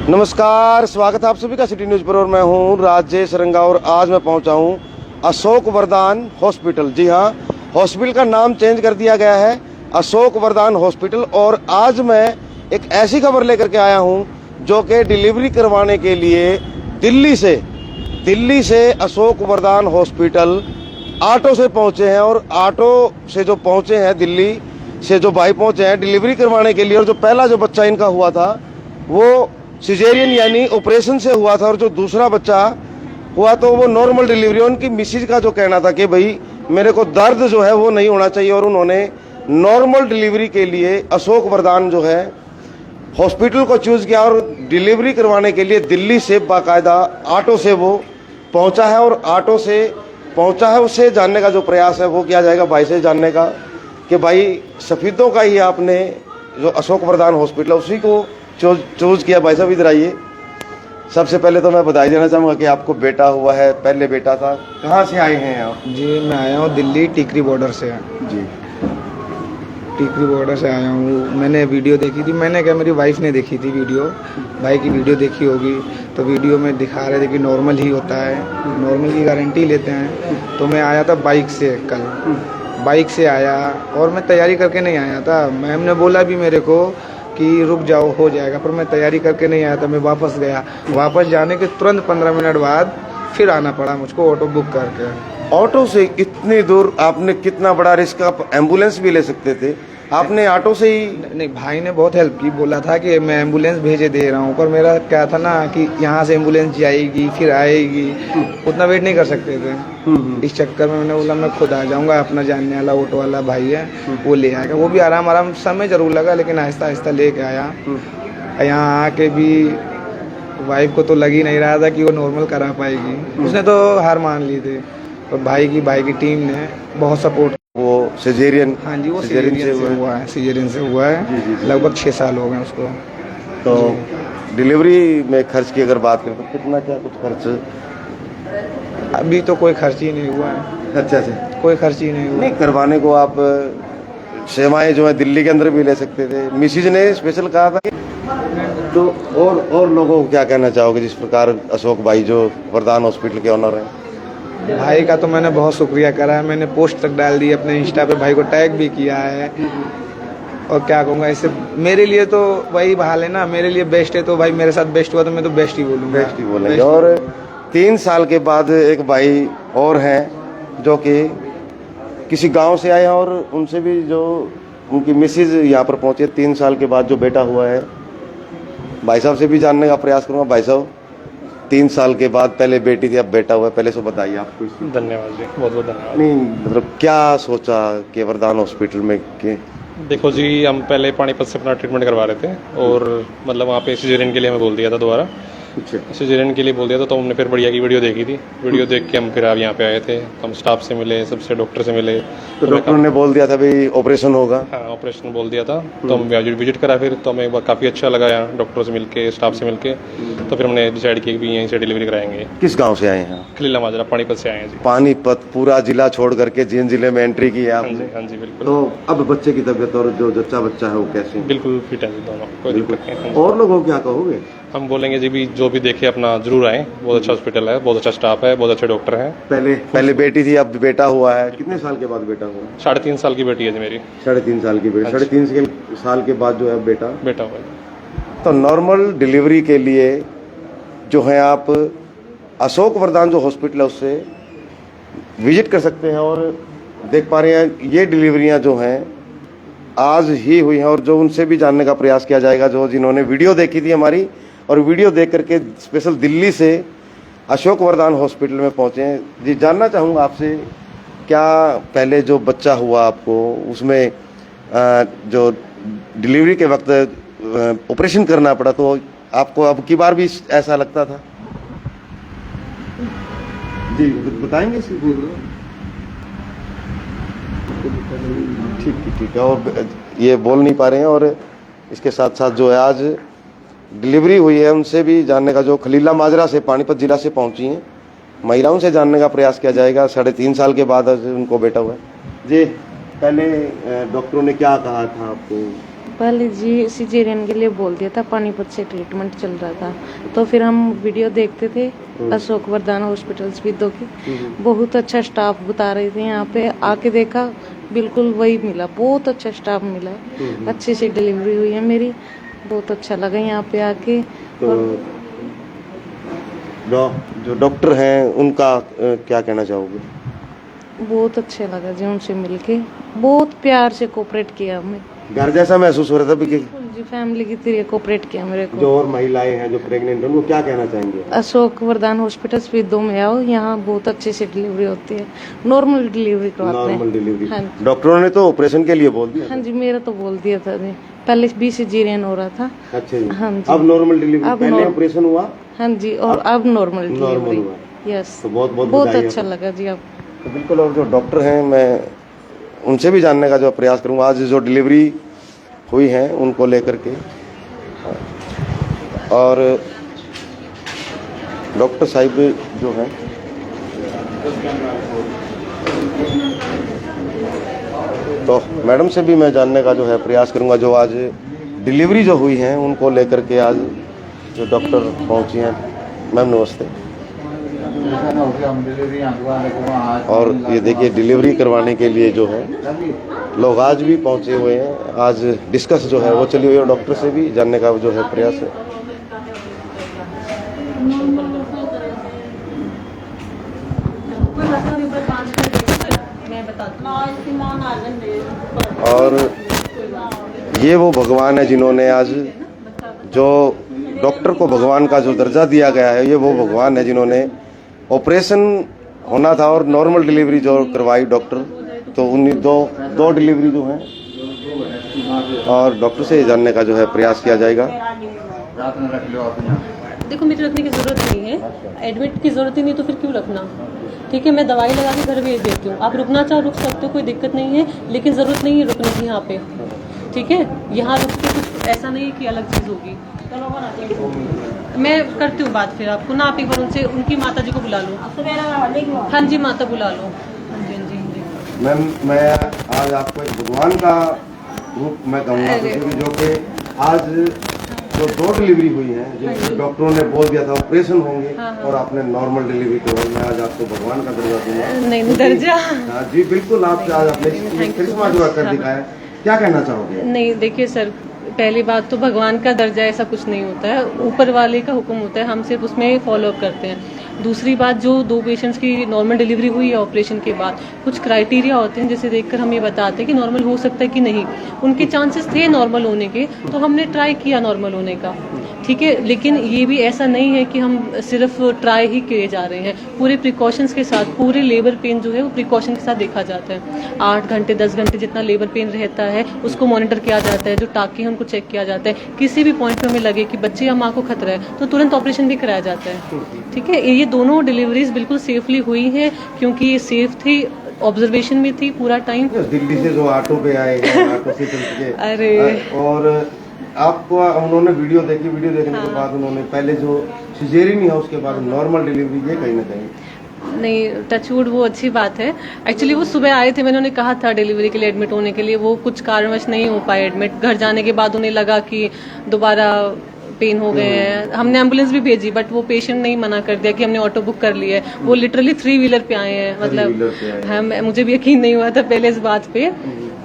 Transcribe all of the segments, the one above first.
नमस्कार, स्वागत है आप सभी का सिटी न्यूज पर। और मैं हूं राजेश रंगा और आज मैं पहुंचा हूं अशोक वरदान हॉस्पिटल। जी हां, हॉस्पिटल का नाम चेंज कर दिया गया है अशोक वरदान हॉस्पिटल। और आज मैं एक ऐसी खबर लेकर के आया हूं जो कि डिलीवरी करवाने के लिए दिल्ली से अशोक वरदान हॉस्पिटल ऑटो से पहुंचे हैं। और ऑटो से जो पहुंचे हैं, दिल्ली से जो भाई पहुंचे हैं डिलीवरी करवाने के लिए। और जो पहला जो बच्चा इनका हुआ था वो सिजेरियन यानी ऑपरेशन से हुआ था, और जो दूसरा बच्चा हुआ तो वो नॉर्मल डिलीवरी। उनकी मिसिज का जो कहना था कि भाई मेरे को दर्द जो है वो नहीं होना चाहिए, और उन्होंने नॉर्मल डिलीवरी के लिए अशोक वरदान जो है हॉस्पिटल को चूज किया। और डिलीवरी करवाने के लिए दिल्ली से बाकायदा ऑटो से वो पहुंचा है। और ऑटो से पहुंचा है, उससे जानने का जो प्रयास है वो किया जाएगा भाई से जानने का कि भाई सफीदों का ही आपने जो अशोक वरदान हॉस्पिटल है उसी को चूज किया। भाई साहब इधर आइए। सबसे पहले तो मैं बधाई देना चाहूँगा कि आपको बेटा हुआ है, पहले बेटा था। कहाँ से आए हैं आप? जी मैं आया हूँ दिल्ली टिकरी बॉर्डर से। जी, टिकरी बॉर्डर से आया हूँ। मैंने वीडियो देखी थी, मैंने क्या मेरी वाइफ ने देखी थी वीडियो, भाई की वीडियो देखी होगी। तो वीडियो में दिखा रहे थे कि नॉर्मल ही होता है, नॉर्मल की गारंटी लेते हैं। तो मैं आया था बाइक से, कल बाइक से आया और मैं तैयारी करके नहीं आया था। मैम ने बोला भी मेरे को कि रुक जाओ हो जाएगा, पर मैं तैयारी करके नहीं आया था। मैं वापस गया, वापस जाने के तुरंत 15 मिनट बाद फिर आना पड़ा मुझको ऑटो बुक करके। ऑटो से इतनी दूर आपने कितना बड़ा रिस्क, आप एम्बुलेंस भी ले सकते थे, आपने ऑटो से ही? नहीं, भाई ने बहुत हेल्प की, बोला था कि मैं एम्बुलेंस भेजे दे रहा हूँ, पर मेरा क्या था ना कि यहाँ से एम्बुलेंस जाएगी फिर आएगी, उतना वेट नहीं कर सकते थे। इस चक्कर में मैंने बोला मैं खुद आ जाऊँगा, अपना जानने वाला ऑटो वाला भाई है वो ले आएगा। वो भी आराम समय जरूर लगा, लेकिन आहिस्ता आहिस्ता लेके आया। यहाँ आके भी वाइफ को तो लग ही नहीं रहा था कि वो नॉर्मल करा पाएगी, उसने तो हार मान ली थी। और भाई की टीम ने बहुत सपोर्ट। वो सिजेरियन? हाँ जी, वो सिजेरियन से हुआ है। लगभग 6 साल हो गए उसको। तो डिलीवरी में खर्च की अगर बात करें तो कितना क्या कुछ खर्च? अभी तो कोई खर्च ही नहीं हुआ है। अच्छा से कोई खर्च ही नहीं हुआ। नहीं, करवाने को आप सेवाएं जो है दिल्ली के अंदर भी ले सकते थे। मिसिज ने स्पेशल कहा था। तो और लोगों को क्या कहना चाहोगे जिस प्रकार अशोक भाई जो वरदान हॉस्पिटल के ऑनर हैं? भाई का तो मैंने बहुत शुक्रिया करा है, मैंने पोस्ट तक डाल दी अपने इंस्टा पे, भाई को टैग भी किया है। और क्या कहूँगा, इससे मेरे लिए तो वही बहाल है ना, मेरे लिए बेस्ट है। तो भाई मेरे साथ बेस्ट हुआ तो मैं तो बेस्ट ही बोलूँगा। बेस्ट ही बोलेंगे। और 3 साल के बाद एक भाई और हैं जो कि किसी गांव से आए हैं, और उनसे भी जो उनकी मिसिज यहाँ पर पहुँचे 3 साल के बाद जो बेटा हुआ है, भाई साहब से भी जानने का प्रयास करूँगा। भाई साहब, 3 साल के बाद पहले बेटी थी, अब बेटा हुआ है, पहले से बताइए आपको। धन्यवाद जी, बहुत बहुत धन्यवाद। नहीं मतलब क्या सोचा कि वरदान हॉस्पिटल में के? देखो जी, हम पहले पानीपत से अपना ट्रीटमेंट करवा रहे थे, और मतलब वहाँ पे सिजेरियन के लिए हमें बोल दिया था दोबारा। सिजेरियन के लिए बोल दिया था, तो हमने फिर बढ़िया की वीडियो देखी थी। वीडियो देख के हम फिर अब यहाँ पे आए थे। हम स्टाफ से मिले, सबसे डॉक्टर से मिले। तो डॉक्टर ने बोल दिया था भाई ऑपरेशन होगा? हाँ, ऑपरेशन बोल दिया था। तो हम विजिट करा फिर, तो हमें काफ़ी अच्छा लगा यहाँ डॉक्टरों से मिलके, स्टाफ से मिलके। तो फिर हमने डिसाइड किया कि यहीं से डिलीवरी कराएंगे। किस गाँव से आए हैं? खलीला माजरा, पानीपत से आए हैं जी। पानीपत पूरा जिला छोड़ करके जिन जिले में एंट्री की है आपने? हाँ जी बिल्कुल। तो अब बच्चे की तबीयत और जो जच्चा बच्चा है वो कैसे? बिल्कुल फिट है जी दोनों, कोई दिक्कत नहीं। और लोगों को क्या कहोगे? हम बोलेंगे जी भी जो भी देखे अपना जरूर आए। बहुत अच्छा हॉस्पिटल है, बहुत अच्छा स्टाफ है, बहुत अच्छे डॉक्टर हैं। पहले बेटी थी, अब बेटा हुआ है। कितने साल के बाद बेटा हुआ? 3.5 साल की बेटी है जी मेरी। 3.5 साल की बेटी, 3.5 साल के बाद जो है बेटा हुआ। तो नॉर्मल डिलीवरी के लिए जो है आप अशोक वरदान जो हॉस्पिटल है उससे विजिट कर सकते हैं। और देख पा रहे हैं ये डिलीवरियां जो हैं आज ही हुई हैं, और जो उनसे भी जानने का प्रयास किया जाएगा जो जिन्होंने वीडियो देखी थी हमारी, और वीडियो देख करके स्पेशल दिल्ली से अशोक वरदान हॉस्पिटल में पहुंचे हैं। जी, जानना चाहूँगा आपसे, क्या पहले जो बच्चा हुआ आपको उसमें जो डिलीवरी के वक्त ऑपरेशन करना पड़ा, तो आपको अब की बार भी ऐसा लगता था? जी बताएंगे। ठीक है। और ये बोल नहीं पा रहे हैं, और इसके साथ साथ जो है आज डिलीवरी हुई है उनसे भी जानने का, जो खलीला माजरा से पानीपत जिला से पहुंची हैं महिलाओं से जानने का प्रयास किया जाएगा। 3.5 साल के बाद उनको बेटा हुआ है। जी, पहले डॉक्टरों ने क्या कहा था आपको? पहले जी सिजेरियन के लिए बोल दिया था, पानीपत से ट्रीटमेंट चल रहा था, तो फिर हम वीडियो देखते थे अशोक वरदान हॉस्पिटल स्पीडो की। बहुत अच्छा स्टाफ बता रहे थे, यहाँ पे आके देखा बिल्कुल वही मिला, बहुत अच्छा स्टाफ मिला, अच्छे से डिलीवरी हुई है मेरी, बहुत अच्छा लगा यहाँ पे आके। तो जो डॉक्टर हैं उनका क्या कहना चाहोगे? बहुत अच्छा लगा जी उनसे मिलके, बहुत प्यार से कोऑपरेट किया हमें, घर जैसा महसूस हो रहा था कि जी फैमिली की तरह कोऑपरेट किया मेरे को। जो और महिलाएं हैं जो प्रेग्नेंट हैं उनको क्या कहना चाहेंगे? अशोक वरदान हॉस्पिटल स्पीडो में आओ, यहाँ बहुत अच्छे से डिलीवरी होती है, नॉर्मल डिलीवरी करवाते हैं। Normal delivery. हाँ जी। डॉक्टरों ने तो ऑपरेशन के लिए बोल दिया? हाँ जी, मेरा तो बोल दिया था जी, पहले भी सिजेरियन हो रहा था। अच्छा जी। हाँ जी। अब नॉर्मल डिलीवरी, पहले ऑपरेशन हुआ? हाँ जी, और अब नॉर्मल डिलीवरी। हुआ। यस, तो बहुत बहुत अच्छा लगा जी। आप तो बिल्कुल, और जो डॉक्टर हैं मैं उनसे भी जानने का जो प्रयास करूँगा, आज जो डिलीवरी हुई है उनको लेकर के। और डॉक्टर साहिब जो हैं तो मैडम से भी मैं जानने का जो है प्रयास करूंगा, जो आज डिलीवरी जो हुई है उनको लेकर के आज जो डॉक्टर पहुंची हैं। मैम नमस्ते। और ये देखिए डिलीवरी करवाने के लिए जो है लोग आज भी पहुंचे हुए हैं, आज डिस्कस जो है वो चली हुई है, और डॉक्टर से भी जानने का जो है प्रयास है। और ये वो भगवान है जिन्होंने आज जो डॉक्टर को भगवान का जो दर्जा दिया गया है, ये वो भगवान है जिन्होंने ऑपरेशन होना था और नॉर्मल डिलीवरी जो करवाई डॉक्टर, तो उन्हीं दो डिलीवरी जो है, और डॉक्टर से जानने का जो है प्रयास किया जाएगा। देखो, मुझे रखने की ज़रूरत नहीं है, एडमिट की ज़रूरत ही नहीं, तो फिर क्यों रखना? ठीक है, मैं दवाई लगा के घर भेज देती हूँ, आप रुकना चाहो रुक सकते हो, कोई दिक्कत नहीं है, लेकिन ज़रूरत नहीं है रुकने की यहाँ पे। ठीक है, यहाँ रुक के कुछ ऐसा नहीं है कि अलग चीज़ होगी। मैं करती हूँ बात फिर आपको ना, आप एक बार उनसे, उनकी माता जी को बुला लो। हाँ जी, माता बुला लो। हाँ जी, हाँ जी। मैम मैं आज आपको एक भगवान का रूप मैं कहूँगा, जो कि आज जो दो डिलीवरी हुई है, जो डॉक्टरों ने बोल दिया था ऑपरेशन होंगे, और आपने नॉर्मल डिलीवरी करवाई, मैं आज आपको भगवान का दर्जा दूंगा। नहीं दर्जा। हाँ जी बिल्कुल, आपसे आज आपने करिश्मा जो कर दिखाया, क्या कहना चाहोगे? नहीं, देखिए सर, पहली बात तो भगवान का दर्जा ऐसा कुछ नहीं होता है, ऊपर वाले का हुक्म होता है, हम सिर्फ उसमें फॉलो अप करते हैं। दूसरी बात, जो दो पेशेंट्स की नॉर्मल डिलीवरी हुई है ऑपरेशन के बाद, कुछ क्राइटेरिया होते हैं जिसे देखकर हम ये बताते हैं कि नॉर्मल हो सकता है कि नहीं। उनके चांसेस थे नॉर्मल होने के, तो हमने ट्राई किया नॉर्मल होने का। ठीक है, लेकिन ये भी ऐसा नहीं है कि हम सिर्फ ट्राई ही किए जा रहे हैं, पूरे प्रिकॉशंस के साथ, पूरे लेबर पेन जो है वो प्रिकॉशन के साथ देखा जाता है। 8 घंटे 10 घंटे जितना लेबर पेन रहता है उसको मॉनिटर किया जाता है, जो टाँके हैं उनको चेक किया जाता है। किसी भी पॉइंट पे हमें लगे कि बच्चे या माँ को खतरा है तो तुरंत ऑपरेशन भी कराया जाता है। ठीक है, ये दोनों डिलीवरीज बिल्कुल सेफली हुई है, क्योंकि ये सेफ थी, ऑब्जर्वेशन में थी पूरा टाइम। दिल्ली से जो ऑटो पे आए हैं, ऑटो से चल के, अरे और आपको उन्होंने वीडियो देखी, वीडियो देखने के बाद उन्होंने पहले जो सिजेरियन है उसके बाद नॉर्मल डिलीवरी, ये कहीं ना कहीं नहीं, टचवुड, वो अच्छी बात है। एक्चुअली वो सुबह आए थे, मैंने उन्हें कहा था डिलीवरी के लिए एडमिट होने के लिए, वो कुछ कारणवश नहीं हो पाए एडमिट। घर जाने के बाद उन्हें लगा कि दोबारा पेन हो गए हैं, हमने एम्बुलेंस भी भेजी, बट वो पेशेंट नहीं मना कर दिया कि हमने ऑटो बुक कर लिया है। वो लिटरली 3 व्हीलर पे आए हैं, मतलब मुझे भी यकीन नहीं हुआ था पहले इस बात पे,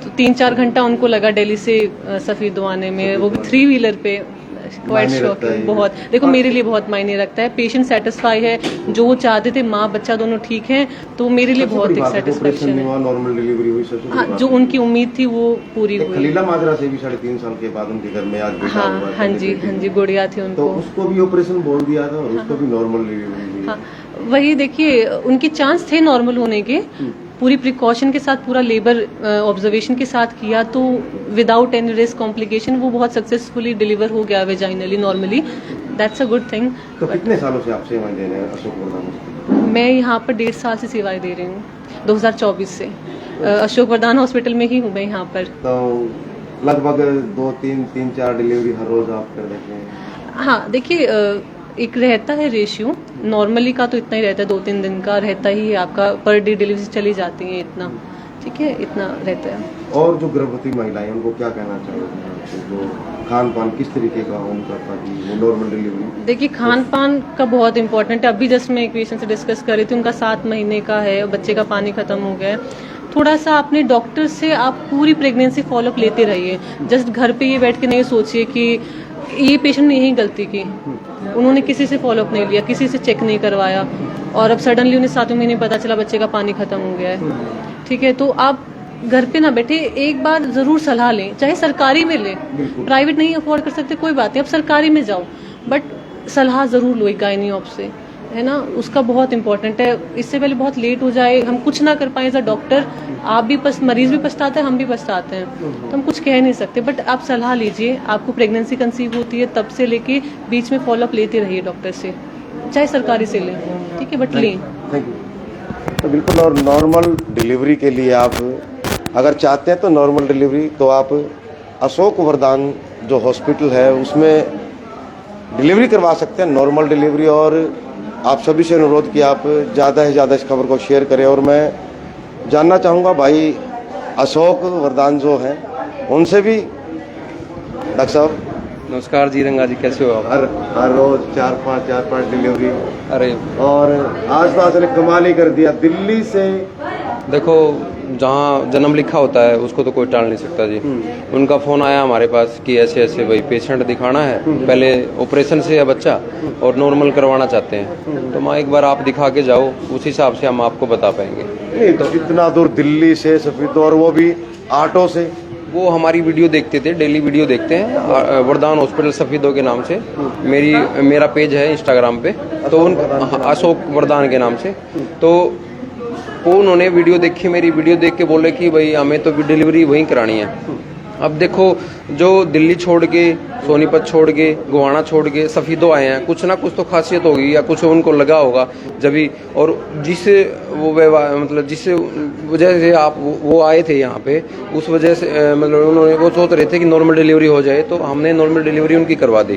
तो 3-4 घंटा उनको लगा दिल्ली से सफीदो आने में, वो भी 3 व्हीलर पे। क्वाइट शॉकिंग, बहुत। देखो, मेरे लिए बहुत मायने रखता है, पेशेंट सेटिस्फाई है, जो वो चाहते थे, माँ बच्चा दोनों ठीक हैं, तो मेरे लिए बहुत एक सेटिस्फेक्शन है। नॉर्मल डिलीवरी हुई, हाँ, जो उनकी उम्मीद थी वो पूरी हुई। खलीला माजरा से भी 3.5 साल के बाद उनके घर में आज बेटा हुआ है। हाँ जी, गुड़िया थी उनको, तो उसको भी ऑपरेशन बोल दिया था और उसको भी नॉर्मल डिलीवरी हुई। हाँ, वही देखिए, उनके चांस थे नॉर्मल होने के, पूरी प्रिकॉशन के साथ, पूरा लेबर ऑब्जर्वेशन के साथ किया, तो विदाउट एनी रिस्क कॉम्प्लिकेशन वो बहुत सक्सेसफुली डिलीवर हो गया वेजाइनली normally. That's a good thing. तो कितने सालों से आप सेवाएं दे रहे हैं अशोक वरदान? मैं यहाँ पर 1.5 साल से सेवाएं दे रही हूँ, 2024 से अशोक वरदान हॉस्पिटल में ही हूँ मैं यहाँ पर। तो लगभग 2-3-4 डिलीवरी हर रोज आप कर देते हैं? हाँ, देखिए, एक रहता है रेशियो, नॉर्मली का तो इतना ही रहता है, 2-3 दिन का रहता ही है आपका, पर डे डिलीवरी चली जाती है इतना। ठीक है, इतना रहता है। और जो गर्भवती महिलाएं उनको क्या कहना चाहोगे? जो खान पान किस तरीके का उनका ताकि वो नॉर्मल डिलीवरी? देखिए, खान पान का बहुत इंपॉर्टेंट है। अभी जस्ट मैं एक पेशेंट से डिस्कस कर रही थी, उनका 7 महीने का है, बच्चे का पानी खत्म हो गया है। थोड़ा सा अपने डॉक्टर से आप पूरी प्रेगनेंसी फॉलोअप लेते रहिए। जस्ट घर पे ये बैठ के नहीं सोचिए कि ये पेशेंट ने यही गलती की, उन्होंने किसी से फॉलोअप नहीं लिया, किसी से चेक नहीं करवाया, और अब सडनली उन्हें 7वें महीने पता चला बच्चे का पानी खत्म हो गया है। ठीक है, तो आप घर पे ना बैठे, एक बार जरूर सलाह लें, चाहे सरकारी में लें, प्राइवेट नहीं अफोर्ड कर सकते कोई बात नहीं, अब सरकारी में जाओ, बट सलाह जरूर लो एक गायनी ऑफ से, है ना, उसका बहुत इंपॉर्टेंट है। इससे पहले बहुत लेट हो जाए, हम कुछ ना कर पाए एज अ डॉक्टर, आप भी मरीज भी पछताते हैं, हम भी पछताते हैं, तो हम कुछ कह नहीं सकते, बट आप सलाह लीजिए। आपको प्रेगनेंसी कंसीव होती है तब से लेके बीच में फॉलोअप लेते रहिए डॉक्टर से, चाहे सरकारी से लें, ठीक है, बट लें। Thank you. तो बिल्कुल, और नॉर्मल डिलीवरी के लिए आप अगर चाहते हैं तो नॉर्मल डिलीवरी तो आप अशोक वरदान जो हॉस्पिटल है उसमें डिलीवरी करवा सकते हैं, नॉर्मल डिलीवरी। और आप सभी से अनुरोध कि आप ज़्यादा से ज़्यादा इस खबर को शेयर करें। और मैं जानना चाहूँगा भाई अशोक वरदान जो हैं उनसे भी, डॉक्टर साहब नमस्कार जी रंगा जी, कैसे हो आप? हर रोज 4-5 डिलीवरी, अरे और आज तो असले कमाल ही कर दिया। दिल्ली से देखो, जहाँ जन्म लिखा होता है उसको तो कोई टाल नहीं सकता जी। उनका फ़ोन आया हमारे पास कि ऐसे ऐसे भाई पेशेंट दिखाना है, पहले ऑपरेशन से है बच्चा और नॉर्मल करवाना चाहते हैं, तो माँ एक बार आप दिखा के जाओ, उस हिसाब से हम आपको बता पाएंगे। तो इतना दूर दिल्ली से सफीद, और वो भी ऑटो से? वो हमारी वीडियो देखते थे, डेली वीडियो देखते हैं वरदान हॉस्पिटल सफीदों के नाम से। मेरा पेज है इंस्टाग्राम पे, तो उन अशोक वरदान के नाम से, तो वो उन्होंने वीडियो देखी, मेरी वीडियो देख के बोले कि भाई हमें तो डिलीवरी वहीं करानी है। अब देखो, जो दिल्ली छोड़ के, सोनीपत छोड़ के, गोवाना छोड़ के सफीदों आए हैं, कुछ ना कुछ तो खासियत होगी या कुछ उनको लगा होगा जब भी, और जिससे वो मतलब जिस वजह से आप वो आए थे यहाँ पे, उस वजह से मतलब उन्होंने वो सोच रहे थे कि नॉर्मल डिलीवरी हो जाए, तो हमने नॉर्मल डिलीवरी उनकी करवा दी,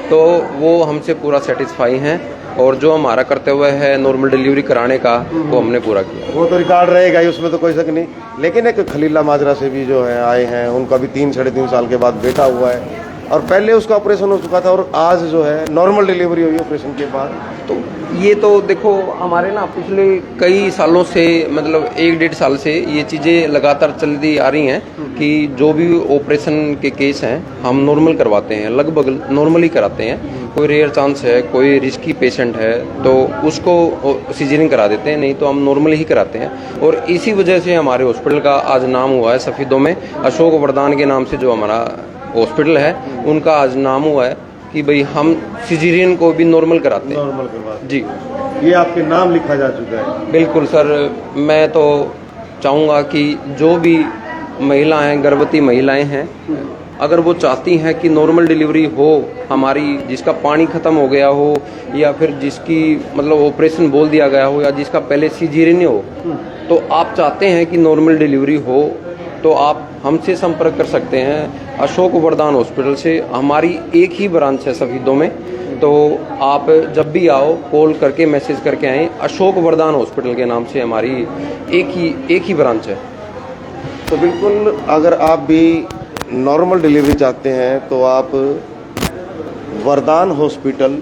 तो वो हमसे पूरा सेटिस्फाई हैं, और जो हमारा कर्तव्य है नॉर्मल डिलीवरी कराने का वो हमने पूरा किया। वो तो रिकॉर्ड रहेगा ही, उसमें तो कोई शक नहीं। लेकिन एक खलीला माजरा से भी जो है आए हैं, उनका भी 3-3.5 साल के बाद बेटा हुआ है, और पहले उसका ऑपरेशन हो चुका था, और आज जो है नॉर्मल डिलीवरी हुई ऑपरेशन के बाद। तो ये तो देखो, हमारे ना पिछले कई सालों से, मतलब 1-1.5 साल से ये चीज़ें लगातार चलती आ रही हैं कि जो भी ऑपरेशन के केस हैं हम नॉर्मल करवाते हैं, लगभग नॉर्मल ही कराते हैं। कोई रेयर चांस है, कोई रिस्की पेशेंट है तो उसको सीजरिंग करा देते हैं, नहीं तो हम नॉर्मल ही कराते हैं। और इसी वजह से हमारे हॉस्पिटल का आज नाम हुआ है सफीदों में, अशोक वरदान के नाम से जो हमारा हॉस्पिटल है उनका आज नाम हुआ है कि भाई हम सिजेरियन को भी नॉर्मल कराते हैं। नॉर्मल करवाते जी, ये आपके नाम लिखा जा चुका है। बिल्कुल सर, मैं तो चाहूँगा कि जो भी महिलाएं, गर्भवती महिलाएं हैं, अगर वो चाहती हैं कि नॉर्मल डिलीवरी हो हमारी, जिसका पानी ख़त्म हो गया हो या फिर जिसकी मतलब ऑपरेशन बोल दिया गया हो या जिसका पहले सिजेरियन हो, तो आप चाहते हैं कि नॉर्मल डिलीवरी हो, तो आप हमसे संपर्क कर सकते हैं अशोक वरदान हॉस्पिटल से। हमारी एक ही ब्रांच है सफीदों में, तो आप जब भी आओ कॉल करके मैसेज करके आएँ। अशोक वरदान हॉस्पिटल के नाम से हमारी एक ही ब्रांच है। तो बिल्कुल, अगर आप भी नॉर्मल डिलीवरी चाहते हैं तो आप वरदान हॉस्पिटल,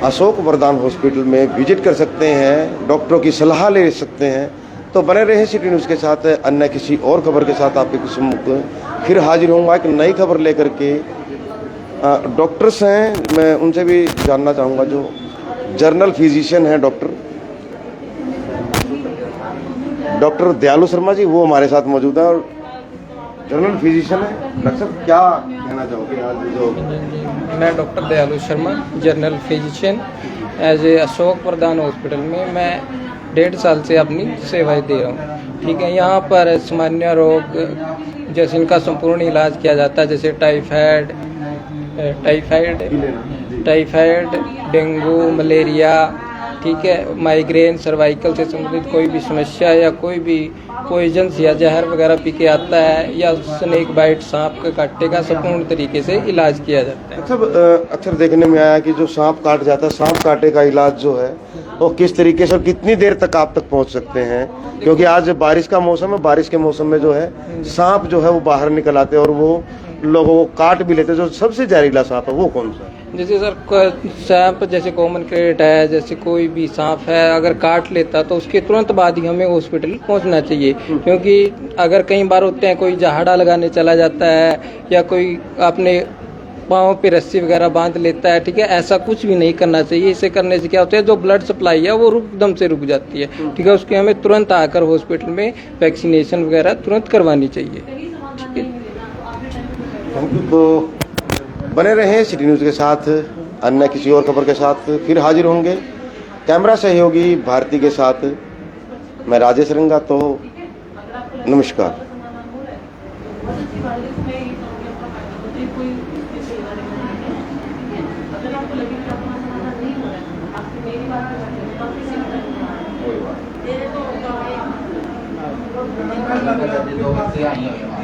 अशोक वरदान हॉस्पिटल में विजिट कर सकते हैं, डॉक्टरों की सलाह ले सकते हैं। तो बने रहे सिटी न्यूज़ के साथ। अन्य किसी और खबर के साथ आपके सम्मुख फिर हाजिर होऊंगा एक नई खबर लेकर के। डॉक्टर्स हैं, मैं उनसे भी जानना चाहूँगा, जो जर्नल फिजिशियन हैं डॉक्टर दयालु शर्मा जी, वो हमारे साथ मौजूद हैं और जनरल फिजिशियन है। डॉक्टर साहब, क्या कहना चाहोगे आज जो? मैं doctor Dayalu Sharma, general physician, as a Ashok Vardan hospital में मैं 1.5 साल से अपनी सेवाएं दे रहा हूँ। ठीक है, यहाँ पर सामान्य रोग जैसे इनका संपूर्ण इलाज किया जाता है, जैसे टाइफाइड, डेंगू, मलेरिया, ठीक है, माइग्रेन सर्वाइकल से संबंधित कोई भी समस्या या कोई भी पॉइजन्स या जहर वगैरह पी के आता है या स्नेक बाइट सांप के काटने का संपूर्ण तरीके से इलाज किया जाता है। अक्सर देखने में आया कि जो सांप काट जाता है, सांप काटे का इलाज जो है वो किस तरीके से और कितनी देर तक आप तक पहुंच सकते हैं? क्योंकि आज बारिश का मौसम है, बारिश के मौसम में जो है सांप जो है वो बाहर निकल आते हैं और वो लोगों को काट भी लेते हैं। जो सबसे जहरीला सांप है वो कौन सा है? जैसे सर सांप जैसे कॉमन क्रेट है, जैसे कोई भी सांप है अगर काट लेता तो उसके तुरंत बाद ही हमें हॉस्पिटल पहुंचना चाहिए, क्योंकि अगर कई बार होते हैं कोई जहाड़ा लगाने चला जाता है या कोई अपने पाँव पे रस्सी वगैरह बांध लेता है, ठीक है, ऐसा कुछ भी नहीं करना चाहिए। इसे करने से क्या होता है, जो ब्लड सप्लाई है वो एकदम से रुक जाती है, ठीक है, उसके हमें तुरंत आकर हॉस्पिटल में वैक्सीनेशन वगैरह तुरंत करवानी चाहिए, ठीक है। तो बने रहें सिटी न्यूज़ के साथ, अन्य किसी और खबर के साथ फिर हाजिर होंगे। कैमरा सहयोगी भारती के साथ मैं राजेश रंगा। तो नमस्कार। जो बच्चे आई हुई हैं